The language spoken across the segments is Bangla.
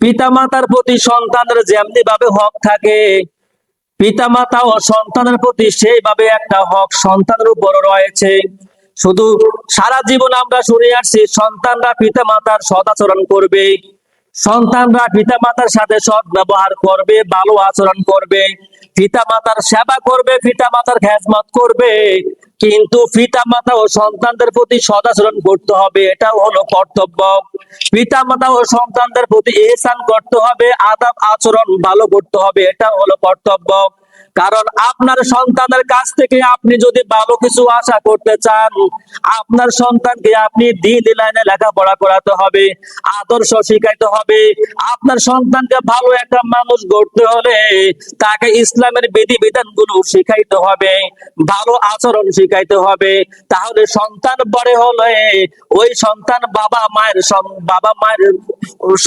পিতামাতার প্রতি সন্তানের যেমনি ভাবে হক থাকে, পিতামাতা ও সন্তানের প্রতি সেইভাবে একটা হক সন্তানের উপর রয়েছে। শুধু সারা জীবন আমরা শুনে আসছি সন্তানরা পিতামাতার সদাচরণ করবে, সন্তানরা পিতামাতার সাথে সৎ ব্যবহার করবে, ভালো আচরণ করবে, পিতামাতার সেবা করবে, পিতামাতার খেদমত করবে। কিন্তু পিতামাতা ও সন্তানদের প্রতি সদাচরণ করতে হবে, এটাও হলো কর্তব্য। পিতামাতা ও সন্তানদের প্রতি ইহসান করতে হবে, আদব আচরণ ভালো করতে হবে, এটাও হলো কর্তব্য। কারণ আপনার সন্তানের কাছ থেকে আপনি যদি ভালো কিছু আশা করতে চান, আপনার সন্তানকে আপনি দ্বীন লাইনে লেখাপড়া করাতে হবে, আদর্শ শিখাইতে হবে। আপনার সন্তানকে ভালো একটা মানুষ গড়তে হলে তাকে ইসলামের বিধিবিধান গুলো শিখাইতে হবে, ভালো আচরণ শিখাইতে হবে। তাহলে সন্তান বড় হলে ওই সন্তান বাবা মায়ের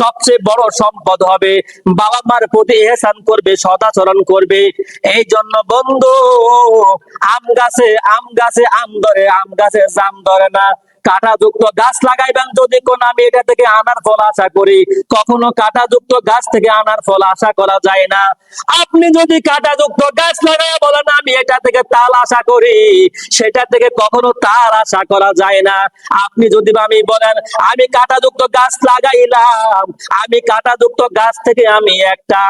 সবচেয়ে বড় সম্পদ হবে, বাবা মার প্রতি ইহসান করবে, সদাচরণ করবে। এই জন্য বন্ধু, আম গাছে আম ধরে, আম গাছে জাম ধরে না। কাঁটাযুক্ত গাছ লাগাইবেন যদি কোন, আমি এটা থেকে আনার ফল আশা করি। কখনো কাঁটাযুক্ত গাছ থেকে আনার ফল আশা করা যায় না। আপনি যদি কাঁটাযুক্ত গাছ লাগাই বলেন আমি এটা থেকে তাল আশা করি, সেটা থেকে কখনো তাল আশা করা যায় না। আপনি যদি আমি বলেন আমি কাঁটাযুক্ত গাছ লাগাইলাম, আমি কাঁটাযুক্ত গাছ থেকে আমি একটা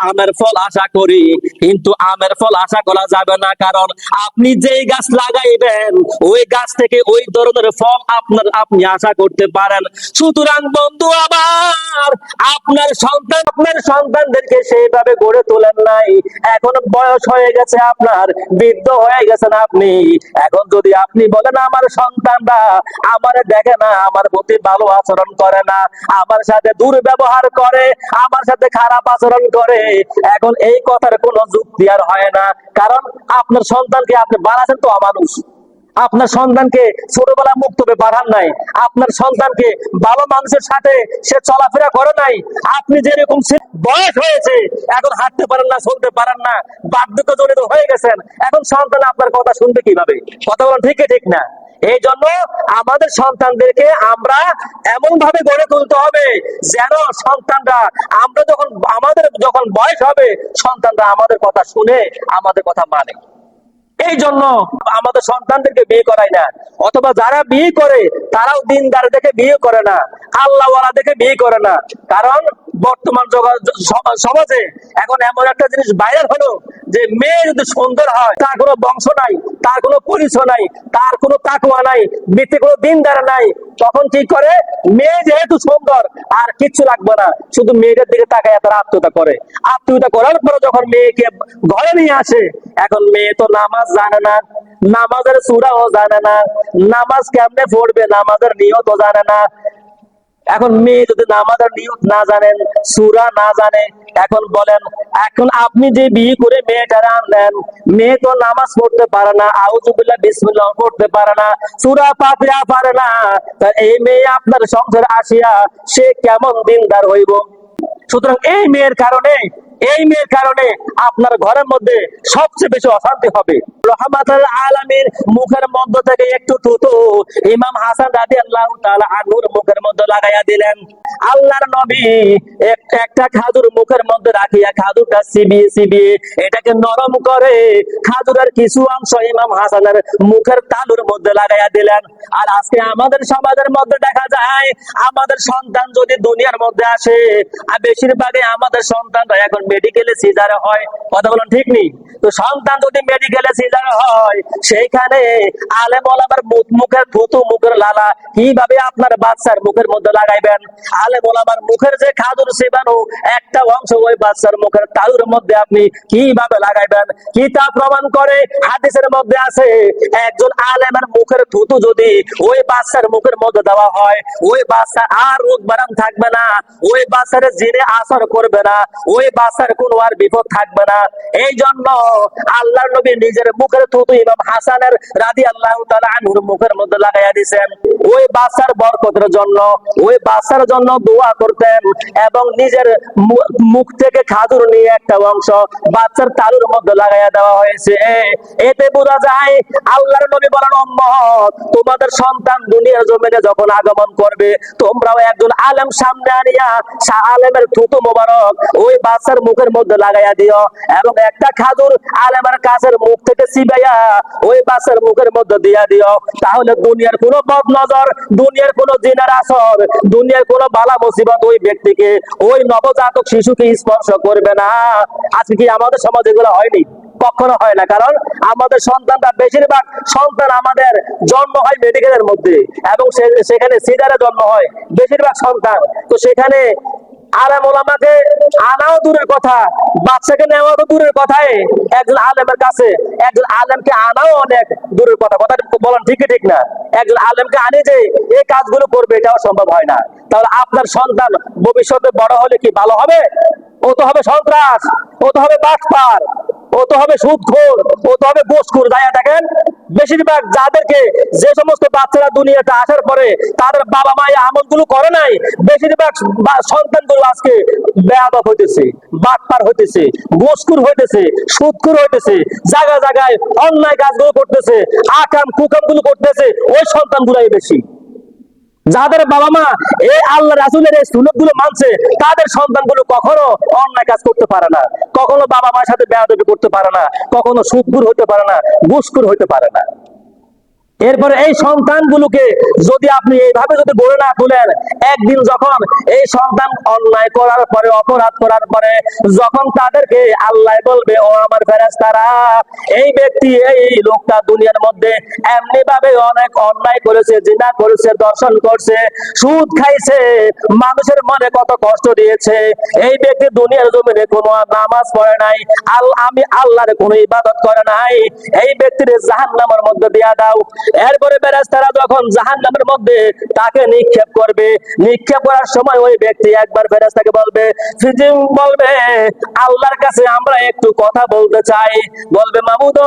আমের ফল আশা করি, কিন্তু আমের ফল আশা করা যাবে না। কারণ আপনি যেই গাছ লাগাইবেন ওই গাছ থেকে ওই ধরনের ফল আপনি আশা করতে পারেন। সুতরাং বন্ধু আমার, আপনার সন্তানদেরকে সেইভাবে গড়ে তোলেন নাই, এখন বয়স হয়ে গেছে আপনার, বৃদ্ধ হয়ে গেছেন আপনি। এখন যদি আপনি বলেন আমার সন্তানরা আমারে দেখে না, আমার প্রতি ভালো আচরণ করে না, আমার সাথে দুর্ব্যবহার করে, আমার সাথে খারাপ আচরণ করে, এখন এই কথার কোনো যুক্তি আর হয় না। কারণ আপনার সন্তানকে আপনি বানাচ্ছেন তো অমানুষ, আপনার সন্তানকে ছোটবেলা মুক্তবে পাঠান নাই, আপনার সন্তানকে ভালো মানুষের সাথে সে চলাফেরা করে নাই। আপনি যেরকম বয়স হয়েছে, এখন হাঁটতে পারেন না, চলতে পারেন না, বার্ধক্য জনিত হয়ে গেছেন, এখন সন্তান আপনার কথা শুনবে কিভাবে? কথা বলেন ঠিক ঠিক না? এই জন্য আমাদের সন্তানদেরকে আমরা এমন ভাবে গড়ে তুলতে হবে যেন সন্তানরা আমাদের যখন বয়স হবে, সন্তানরা আমাদের কথা শুনে, আমাদের কথা মানে। এই জন্য আমাদের সন্তানদেরকে বিয়ে করাই না, অথবা যারা বিয়ে করে তারাও দিনদার দেখে বিয়ে করে না, আল্লাহওয়ালা দেখে বিয়ে করে না। কারণ বর্তমান সমাজে এখন এমন একটা জিনিস ভাইরাল হলো যে মেয়ে যদি সুন্দর হয়, তার কোনো বংশ নাই, তার কোনো পরিচয় নাই, তার কোনো তাকওয়া নাই, ব্যক্তি কোনো দিনদার নাই, তখন কি করে, মেয়ে যেহেতু সুন্দর আর কিচ্ছু লাগবে না, শুধু মেয়েদের দিকে তাকায় তারা আত্মহত্যা করে। আত্মহত্যা করার পরে যখন মেয়েকে ঘরে নিয়ে আসে, এখন মেয়ে তো নামাজ জানে না, নামাজের সূরাও জানে না, নামাজ কেমনে পড়বে নামাজের নিয়তও জানে না। এখন মেয়ে যদি নামাজের নিয়ত না জানেন, সূরা না জানে, এখন বলেন, এখন আপনি যে বিয়ে করে মেয়েটারে আনলেন, মেয়ে তো নামাজ পড়তে পারে না, আউযুবিল্লাহ বিসমিল্লাহ পড়তে পারে না, সূরা ফাতিহা পারে না, তা এই মেয়ে আপনার সংসারে আসিয়া সে কেমন দিনদার হইব? সুতরাং এই মেয়ের কারণে আপনার ঘরের মধ্যে সবচেয়ে বেশি অশান্তি হবে। রহমাতুল আলামিন মুখের মধ্য থেকে একটু থুতু ইমাম হাসান রাদিয়াল্লাহু তাআলা আনহুর মুখের মধ্যে লাগাইয়া দিলেন। আল্লাহর নবী একটা খাজুর মুখের মধ্যে রাখিয়া খাজুরটা চিবিয়ে এটাকে নরম করে খাজুরের কিছু অংশ ইমাম হাসানের মুখের তালুর মধ্যে লাগাইয়া দিলেন। আর আজকে আমাদের সমাজের মধ্যে দেখা যায়, আমাদের সন্তান যদি দুনিয়ার মধ্যে আসে, আর বেশিরভাগই আমাদের সন্তানরা এখন মেডিকেলে সিজারে হয়। কথা বলেন ঠিক নেই? তো সন্তান যদি মেডিকেলে সিজারে হয়, সেইখানে আলেম ওলামার মুখের থুতু, মুখের লালা কিভাবে আপনার বাচ্চার মুখের মধ্যে লাগাইবেন? আলেম ওলামার মুখের যে খাজুর চিবানো একটা অংশ ওই বাচ্চার মুখের তালুর মধ্যে আপনি কিভাবে লাগাইবেন? কিতাব প্রমাণ করে, হাদিসের মধ্যে আছে, একজন আলেমের মুখের থুতু যদি ওই বাচ্চার মুখের মধ্যে দেওয়া হয়, ওই বাচ্চা আর রোগ বারাম থাকবে না, ওই বাচ্চার জিনে আসর করবে না, ওই বাচ্চা বাচ্চার কোনো আর বিপদ থাকবে না। এই জন্য আল্লাহর নবী নিজের মুখের থুতু ইমাম হাসানের রাদিয়াল্লাহু তাআলা আনহুর মুখের মধ্যে লাগাইয়া দিয়েছেন। ওই বাচ্চার বরকতের জন্য, ওই বাচ্চার জন্য দোয়া করতেন এবং নিজের মুখ থেকে খাজুর নিয়ে একটা অংশ বাচ্চার তালুর মধ্যে লাগাইয়া দেওয়া হয়েছে। এতে বোঝা যায় আল্লাহর নবী বলেন, উম্মত তোমাদের সন্তান দুনিয়ার জমিনে যখন আগমন করবে, তোমরাও একজন আলেম সামনে আনিয়া আলেমের থুতু মোবারক ওই বাচ্চার মুখের মধ্যে লাগাইয়া দিও এবং একটা খাজুর আলেমের কাছের মুখ থেকে চিবাইয়া ওই বাচ্চার মুখের মধ্যে দিয়া দিও। তাহলে দুনিয়ার কোনো বদনজর, দুনিয়ার কোনো জিনের আসর, দুনিয়ার কোনো বালা মুসিবত ওই ব্যক্তিকে, ওই নবজাতক শিশুকে স্পর্শ করবে না। আজকে কি আমাদের সমাজে এগুলো হয়নি? কখনো হয় না। কারণ আমাদের সন্তানটা, বেশিরভাগ সন্তান আমাদের জন্ম হয় মেডিকেলের মধ্যে এবং সেখানে সিজারে জন্ম হয় বেশিরভাগ সন্তান। তো সেখানে আলেম ওলামাকে আনাও দূরের কথা, বাচ্চাকে নেওয়া তো দূরের কথাই, একজন আলেমের কাছে একজন আলেমকে আনাও অনেক দূরের কথা। কথা বলেন ঠিক কি ঠিক না? একজন আলেমকে আনি যে এই কাজগুলো করবে, এটাও সম্ভব হয় না। তাহলে আপনার সন্তান ভবিষ্যতে বড় হলে কি ভালো হবে? ও তো হবে সন্ত্রাস, ও তো হবে বাটপার, ও তো হবে সুদখোর, ও তো হবে ঘুষখোর। যাইয়া দেখেন বেশিরভাগ যাদেরকে, যে সমস্ত বাচ্চারা দুনিয়াতে আসার পরে তাদের বাবা মা এই আমলগুলো করে নাই, বেশিরভাগ সন্তানগুলো আজকে বেয়াদব হইতেছে, বাটপার হইতেছে, ঘুষখোর হইতেছে, সুদখোর হইতেছে, জায়গায় জায়গায় অন্যায় কাজগুলো করতেছে, আকাম কুকাম গুলো করতেছে, ওই সন্তানগুলাই বেশি। যাদের বাবা মা এই আল্লাহ রাসূলের এই সুন্নাত গুলো মানছে, তাদের সন্তানগুলো কখনো অন্যায় কাজ করতে পারে না, কখনো বাবা মায়ের সাথে বেয়াদবি করতে পারে না, কখনো সুদখোর হতে পারে না, ঘুষখোর হতে পারে না। এরপরে এই সন্তানগুলোকে যদি আপনি এইভাবে যদি গড়ে না তোলেন, একদিন যখন এই সন্তান অন্যায় করার পরে, অপরাধ করার পরে যখন তাদেরকে আল্লাহ বলবে, ও আমার ফেরেশতারা, এই ব্যক্তি, এই লোকটা দুনিয়ার মধ্যে এমনি ভাবে অনেক অন্যায় করেছে, জিনা করেছে, দর্শন করছে, সুদ খাইছে, মানুষের মনে কত কষ্ট দিয়েছে, এই ব্যক্তি দুনিয়ার জমিনে কোনো নামাজ পড়ে নাই, আমি আল্লাহর কোনো ইবাদত করে নাই, এই ব্যক্তির জাহান্নামের মধ্যে দিয়া দাও। এরপরে ফেরেশতারা যখন জাহান্নামের মধ্যে তাকে নিক্ষেপ করবে, নিক্ষেপ করার সময় ওই ব্যক্তি একবার ফেরেশতাকে বলবে, বলবে আল্লাহর কাছে আমরা একটু কথা বলতে চাই। বলবে, মাবুদ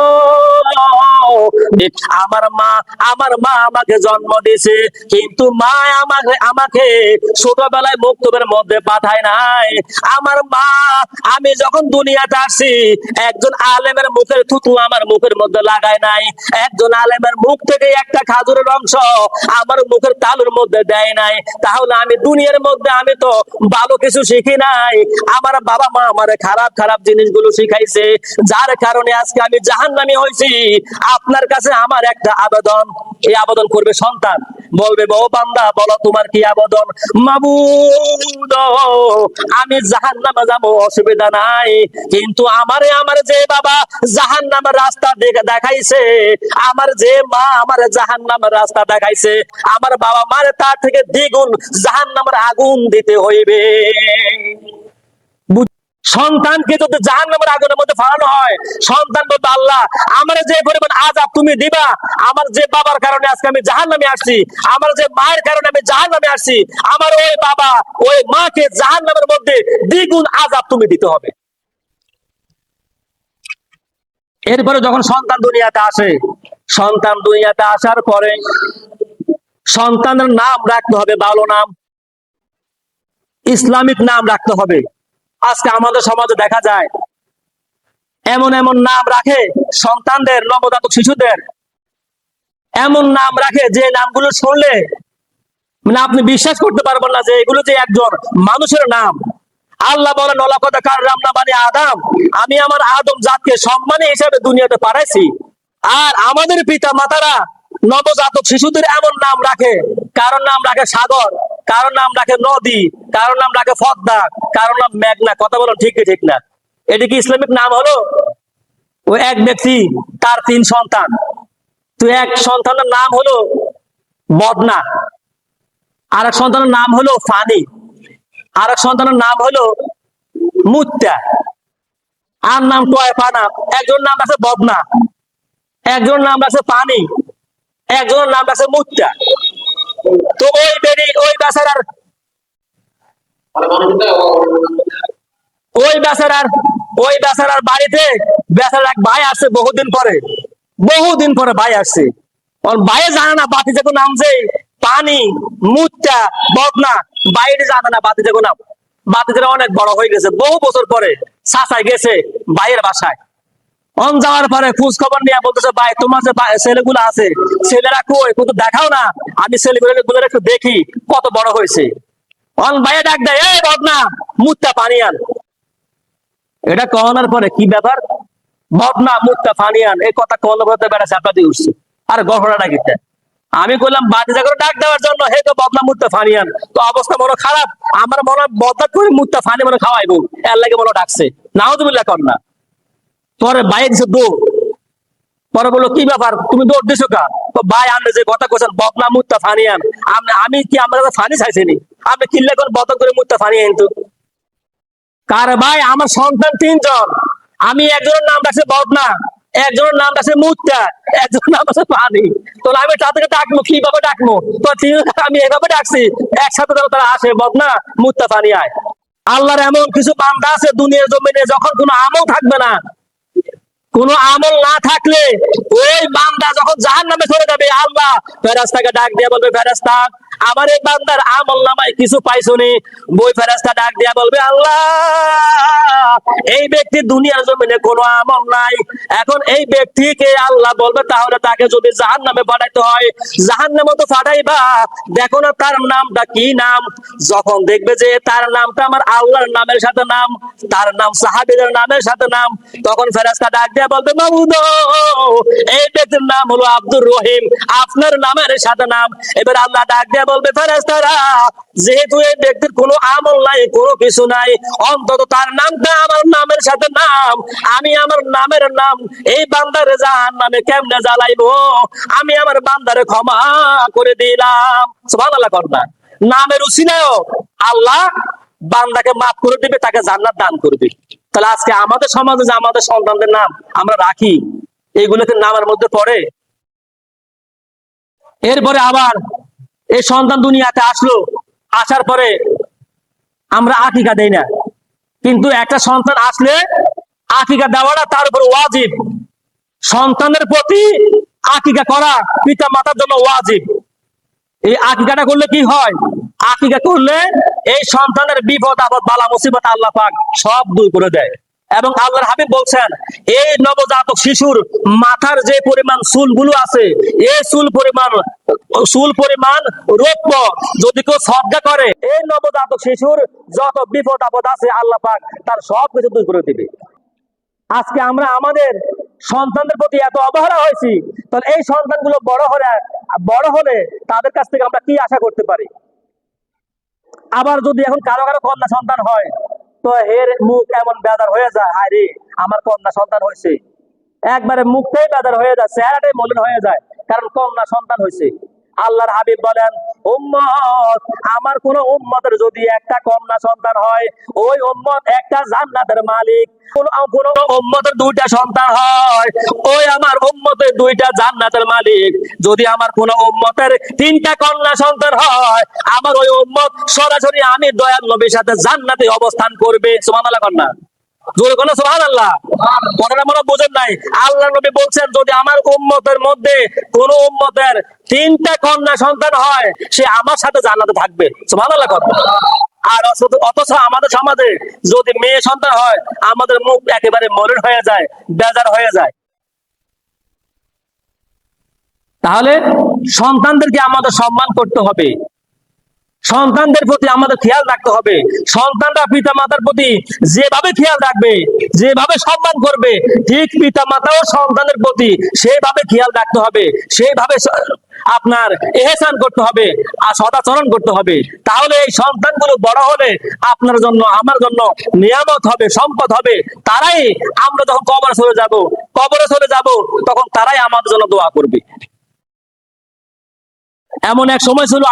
আমার মা আমাকে জন্ম দিয়েছে, কিন্তু মা আমাকে ছোটবেলায় মক্তবের মধ্যে পাঠায় নাই। আমার মা, আমি যখন দুনিয়াতে আসছি, একজন আলেমের মুখের থুতু আমার মুখের মধ্যে লাগায় নাই, একজন আলেমের মুখ থেকে একটা খাজুরের অংশ আমার মুখের তালুর মধ্যে দেয় নাই। তাহলে আমি দুনিয়ার মধ্যে আমি তো ভালো কিছু শিখি নাই, আমার বাবা মা আমার খারাপ খারাপ জিনিসগুলো শিখাইছে, যার কারণে আজকে আমি জাহান্নামী হয়েছি। আপনার কাছে আমার একটা আবেদন। এই আবেদন করবে সন্তান, বলবে, বউ বান্দা বলো তোমার কি আবেদন? মাবুদ, আমি জাহান্নামে যাবো, অসুবিধা নাই, কিন্তু আমার যে বাবা জাহান্নামের রাস্তা দেখাইছে, আমার যে মা আমার জাহান্নামের রাস্তা দেখাইছে, আমার বাবা মার তার থেকে দ্বিগুণ জাহান্নামের আগুন দিতে হইবে। সন্তানকে যদি জাহান্নামের আগুনের মধ্যে ফালানো হয়, সন্তান বলবে, আল্লাহ আমার যে পরিমাণ আযাব তুমি দিবা, আমার যে বাবার কারণে আজকে আমি জাহান্নামে আসছি, আমার যে মায়ের কারণে আমি জাহান্নামে আসছি, আমার ওই বাবা ওই মাকে জাহান্নামের মধ্যে দ্বিগুণ আযাব তুমি দিতে হবে। এরপরে যখন সন্তান দুনিয়াতে আসে, সন্তান দুনিয়াতে আসার পরে সন্তানের নাম রাখতে হবে ভালো নাম, ইসলামিক নাম রাখতে হবে। আজকে আমাদের সমাজে দেখা যায় এমন এমন নাম রাখে সন্তানদের, নবজাতক শিশুদের, এমন নাম রাখে যে নামগুলো শুনলে মানে আপনি বিশ্বাস করতে পারবেন না যে এগুলো যে একজন মানুষের নাম। আল্লাহ বলেন, ওয়ালাকাদ কাররামনা বানি আদম, আমি আমার আদম জাতকে সম্মানী হিসেবে দুনিয়াতে পাঠাইছি। আর আমাদের পিতা মাতারা নবজাতক শিশুদের এমন নাম রাখে, কারোর নাম রাখে সাগর, কারোর নাম রাখে নদী, কারোর নাম রাখে পদ্মা, কারোর নাম মেঘনা। কথা বলেন ঠিক কি ঠিক না? এটি কি ইসলামিক নাম হলো? ওই এক ব্যক্তি, তার 3 সন্তান, তো এক সন্তানের নাম হলো বদনা, আর এক সন্তানের নাম হলো ফানি, আর এক সন্তানের নাম হলো মুত্তা, আর নাম টয় পানা। একজন নাম আছে বদনা, একজন নাম আছে পানি, একজনের নাম আছে মুত্তা। তো ওই বেচারার ওই ওই বেচারার বাড়িতে বেচারার এক ভাই আসছে বহুদিন পরে ভাই আসছে। ওর ভাই জানে না বাতি যে নাম যে পানি মুচ্চা বদনা, বাইরে জানে না বাতি যে নাম। বাতি যে অনেক বড় হয়ে গেছে, বহু বছর পরে চাচাই গেছে ভাইয়ের বাসায়। অন যাওয়ার পরে খোঁজ খবর নিয়ে বলতেছে, ভাই তোমার যে ছেলেগুলো আছে, ছেলেরা কই, কিন্তু দেখাও না, আমি ছেলেগুলো একটু দেখি কত বড় হয়েছে। অন ভাইয়ে ডাক দেয়, এই বদনা মুচ্চা পানি আন। এটা কহনার পরে কি ব্যাপার, বদনা মুক্তা ফানিয়ান এই কথা কল বলতে বেড়া চাপা দিয়ে উঠছে। আর ঘটনাটা কি? আমি বললাম বাতিজা করে ডাক দেওয়ার জন্য, হে তো বদনা মুক্তা ফানিয়ান, তো অবস্থা মনে খারাপ, আমার মনে বদনা করে মুক্তা ফানি মনে খাওয়াইবো, এর লাগে মনে ডাকছে। নাউজুবিল্লাহ কর না। পরে বাইরে দিছে দৌড়। পরে বললো কি ব্যাপার, তুমি দৌড় দিছো কা? তো ভাই আপনি যে কথা কোছেন বদনা মুক্তা ফানিয়ান, আমি কি আমরা ফানি চাইছিনি? আপনি কিনলে কোন বদনা করে মুক্তা ফানিয়ান? তো কার ভাই, আমার সন্তান 3 জন, আমি একজনের নাম রাখছে বদনা, একজনের নাম রাখছে মুক্তা, একজনের নাম আছে পানি। তো আমি তাদেরকে ডাকবো কিভাবে ডাকবো? তো আমি এভাবে ডাকছি, একসাথে তারা আসে বদনা মুক্তা পানি আয়। আল্লাহর এমন কিছু বান্দা আছে দুনিয়ার জমিনে, যখন কোনো আমল থাকবে না, কোন আমল না থাকলে ওই বান্দা যখন জাহান্নামে চলে যাবে, আল্লাহ ফেরেশতাকে ডাক দিয়ে বলবে, ফেরেশতা আমার এই বান্দার আমল নামায় কিছু পাইছনি? ওই ফেরেশতা ডাক দিয়া বলবে, আল্লাহ এই ব্যক্তি দুনিয়ার জমিনে কোনো আমল নাই। এখন এই ব্যক্তিকে আল্লাহ বলবে, তাহলে তাকে যদি জাহান্নামে পাঠাইতে হয়, জাহান্নামে তো পাঠাইবা, দেখো না তার নামটা কি নাম। যখন দেখবে যে তার নামটা আমার আল্লাহর নামের সাথে নাম, তার নাম সাহাবীদের নামের সাথে নাম, তখন ফেরেশতা ডাক দিয়া বলবে, মাবুদ এই ব্যক্তির নাম হলো আব্দুর রহিম, আপনার নামের সাথে নাম। এবার আল্লাহ ডাক দিয়া বলবে, ফেরেশতারা যেহেতু এই ব্যক্তির কোনো আমল নাই, কোনো কিছু নাই, অন্তত তার নামটা আমার নামের সাথে নাম, আমি আমার নামের নাম এই বান্দারে জাহান্নামে কেমনে জ্বালাইবো, আমি আমার বান্দারে ক্ষমা করে দিলাম। সুবহানাল্লাহ করবা। নামের উসিলায়ও আল্লাহ বান্দাকে মাফ করে দিবে, তাকে জান্নাত দান করবে। তাহলে আজকে আমাদের সমাজে যে আমাদের সন্তানদের নাম আমরা রাখি, এইগুলোকে নামের মধ্যে পড়ে। এরপরে আবার এই সন্তান দুনিয়াতে আসলো, আসার পরে আমরা আকিকা দেই না, কিন্তু একটা সন্তান আসলে আকিকা দেওয়াটা তার উপর ওয়াজিব। সন্তানের প্রতি আকিকা করা পিতা মাতার জন্য ওয়াজিব। এই আকিকাটা করলে কি হয়? আকিকা করলে এই সন্তানের বিপদ আপদ বালা মুসিবত আল্লাহ পাক সব দূর করে দেয়। এবং আল্লাহর হাবিব বলছেন, এই নবজাতক শিশুর মাথার যে পরিমাণ চুলগুলো আছে, এই চুল পরিমাণ রৌপ্য যদি কেউ সদকা করে, এই নবজাতক শিশুর যত বিপদ আপদ আছে আল্লাহ পাক তার সব কিছু দূর করে দিবে। আজকে আমরা আমাদের সন্তানদের প্রতি এত অবহেলা হয়েছি, তাহলে এই সন্তানগুলো বড় হলে তাদের কাছ থেকে আমরা কি আশা করতে পারি? আবার যদি এখন কারো কারো কন্যা সন্তান হয়, তো এর মুখ এমন বেজার হয়ে যায়, হায় রে আমার কন্যা সন্তান হয়েছে, একবারে মুখটাই বেজার হয়ে যায়, চেহারাটাই মলিন হয়ে যায়, কারণ কন্যা সন্তান হয়েছে। আল্লাহর হাবিব বলেন, উম্মত আমার কোন উম্মতের যদি একটা কন্যা সন্তান হয়, ওই উম্মত একটা জান্নাতের মালিক। কোন উম্মতের 2টা সন্তান হয়, ওই আমার উম্মতের 2টা জান্নাতের মালিক। যদি আমার কোন উম্মতের 3টা কন্যা সন্তান হয়, আমার ওই উম্মত সরাসরি আমি দয়াল নবীর সাথে জান্নাতে অবস্থান করবে। সুবহানাল্লাহ কন্যা জোরে কোন সুবহানাল্লাহ। কথাটা মনে বোঝেন নাই? আল্লাহ নবী বলছেন, যদি আমার উম্মতের মধ্যে কোন উম্মতের 3টা কন্যা সন্তান হয়, সে আমার সাথে জান্নাতে থাকবে। সুবহানাল্লাহ কথা। আর অথচ আমাদের সমাজে যদি মেয়ে সন্তান হয়, আমাদের মুখ একেবারে মলিন হয়ে যায়, বেজার হয়ে যায়। তাহলে সন্তানদেরকে আমাদের সম্মান করতে হবে, সন্তানদের প্রতি আমাদের খেয়াল রাখতে হবে। সন্তানরা পিতা মাতার প্রতি যেভাবে খেয়াল রাখবে, যেভাবে সম্মান করবে, ঠিক পিতা মাতাও সন্তানের প্রতি সেভাবে খেয়াল রাখতে হবে, সেভাবে আপনার ইহসান করতে হবে আর সদাচরণ করতে হবে। তাহলে এই সন্তানগুলো বড় হলে আপনার জন্য আমার জন্য নিয়ামত হবে, সম্পদ হবে। তারাই আমরা যখন কবরে চলে যাব তখন তারাই আমাদের জন্য দোয়া করবে। এমন এক সময় ছিল,